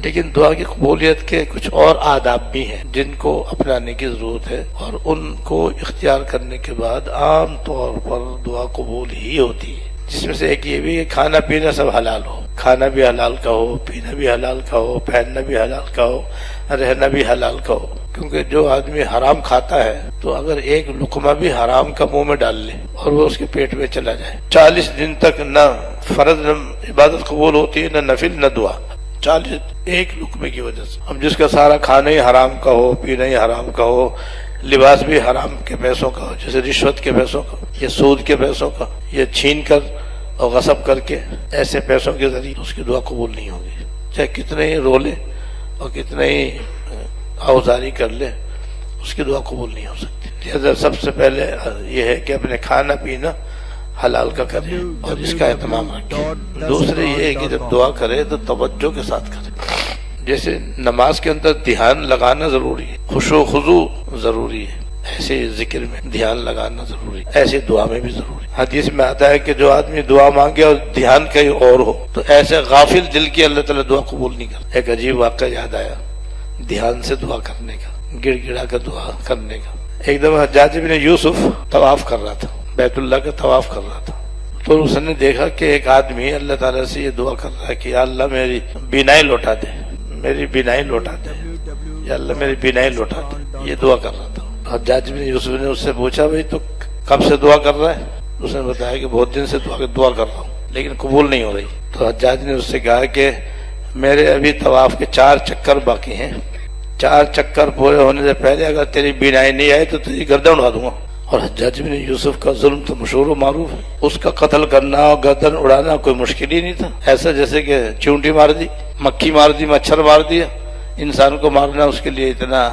لیکن دعا کی قبولیت کے کچھ اور آداب بھی ہیں جن کو اپنانے کی ضرورت ہے، اور ان کو اختیار کرنے کے بعد عام طور پر دعا قبول ہی ہوتی ہے، جس میں سے ایک یہ بھی کہ کھانا پینا سب حلال ہو، کھانا بھی حلال کا ہو، پینا بھی حلال کا ہو، پہننا بھی حلال کا ہو، رہنا بھی حلال کا ہو، کیونکہ جو آدمی حرام کھاتا ہے تو اگر ایک لقمہ بھی حرام کا منہ میں ڈال لے اور وہ اس کے پیٹ میں چلا جائے، 40 دن تک نہ فرض عبادت قبول ہوتی ہے، نہ نفل نہ دعا، 40 ایک لقمے کی وجہ سے۔ اب جس کا سارا کھانا ہی حرام کا ہو، پینا ہی حرام کا ہو، لباس بھی حرام کے پیسوں کا ہو، جیسے رشوت کے پیسوں کا یا سود کے پیسوں کا یا چھین کر اور غصب کر کے ایسے پیسوں کے ذریعے، اس کی دعا قبول نہیں ہوگی، چاہے کتنے ہی رو لے اور کتنے ہی آوزاری کر لے، اس کی دعا قبول نہیں ہو سکتی۔ لہذا سب سے پہلے یہ ہے کہ اپنے کھانا پینا حلال کا کرے اور اس کا اہتمام رکھے۔ دوسرے یہ ہے کہ جب دعا کرے تو توجہ کے ساتھ کرے، جیسے نماز کے اندر دھیان لگانا ضروری ہے، خشوع و خضوع ضروری ہے، ایسے ذکر میں دھیان لگانا ضروری ہے، ایسے دعا میں بھی ضروری ہے۔ حدیث میں آتا ہے کہ جو آدمی دعا مانگے اور دھیان کہیں اور ہو تو ایسے غافل دل کی اللہ تعالیٰ دعا قبول نہیں کرتا۔ ایک عجیب واقعہ یاد آیا دھیان سے دعا کرنے کا، گڑ گڑا کر دعا کرنے کا۔ ایک دفعہ حجاج بن یوسف طواف کر رہا تھا، بیت اللہ کا طواف کر رہا تھا، تو اس نے دیکھا کہ ایک آدمی اللہ تعالیٰ سے یہ دعا کر رہا ہے کہ یا اللہ میری بینائی لوٹا دے، میری بینائی لوٹا دے، یا اللہ میری بینائی لوٹا دے، یہ دعا کر رہا تھا۔ حجاج بن یوسف نے اس سے پوچھا بھائی تو کب سے دعا کر رہا ہے؟ اس نے بتایا کہ بہت دن سے دعا کر رہا ہوں لیکن قبول نہیں ہو رہی۔ تو حجاج نے اس سے کہا کہ میرے ابھی طواف کے 4 چکر باقی ہیں، 4 چکر پورے ہونے سے پہلے اگر تیری بینائی نہیں آئی تو تیری گردن اڑا دوں گا۔ اور حجاج بن یوسف کا ظلم تو مشہور و معروف ہے، اس کا قتل کرنا اور گردن اڑانا کوئی مشکل ہی نہیں تھا، ایسا جیسے کہ چونٹی مار دی، مکھی مار دی، مچھر مار دیا، انسان کو مارنا اس کے لیے اتنا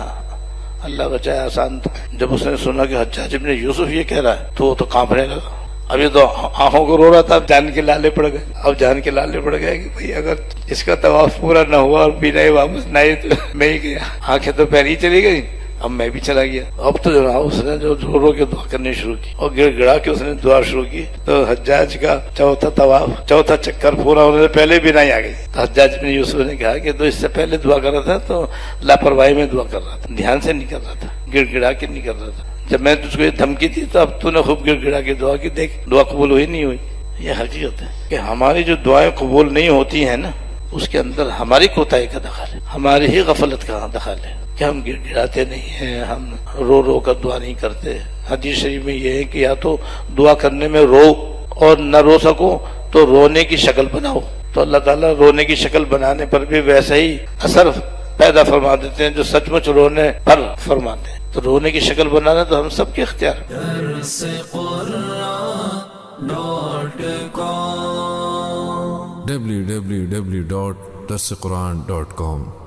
اللہ بچائے آسان تھا۔ جب اس نے سنا کہ حجاج بن یوسف یہ کہہ رہا ہے تو وہ تو کانپنے لگا، ابھی تو آنکھوں کو رو رہا تھا، اب جان کے لالے پڑ گئے، اب جان کے لالے پڑ گئے کہ بھئی اگر اس کا طواف پورا نہ ہوا اور بینائی واپس نہ آئی تو میں ہی گیا، آنکھیں تو پہلے ہی چلی گئی، اب میں بھی چلا گیا۔ اب تو جناب اس نے جو رو رو کے دعا کرنی شروع کی اور گڑ گڑا کے اس نے دعا شروع کی، تو حجاج کا چوتھا چکر پورا ہونے سے پہلے بھی نہیں آ گئی۔ تو حجاج بن یوسف نے کہا کہ تو اس سے پہلے دعا کر رہا تھا تو لاپرواہی میں دعا کر رہا تھا، دھیان سے نہیں کر رہا تھا، گڑ گڑا کے نہیں کر رہا تھا۔ جب میں تجھ کو یہ دھمکی دی تو اب تو نے خوب گڑ گڑا کے دعا کی، دیکھ دعا قبول ہوئی نہیں ہوئی۔ یہ حقیقت ہے کہ ہماری جو دعائیں قبول نہیں ہوتی ہیں نا، اس کے اندر ہماری کوتاہی کا دخل ہے، ہماری ہی غفلت کا دخل ہے کہ ہم گڑ گڑاتے نہیں ہیں، ہم رو رو کر دعا نہیں کرتے۔ حدیث شریف میں یہ ہے کہ یا تو دعا کرنے میں رو اور نہ رو سکو تو رونے کی شکل بناؤ، تو اللہ تعالیٰ رونے کی شکل بنانے پر بھی ویسا ہی اثر پیدا فرما دیتے ہیں جو سچ مچ رونے پر فرماتے ہیں۔ تو رونے کی شکل بنانا تو ہم سب کے اختیار www.darsequran.com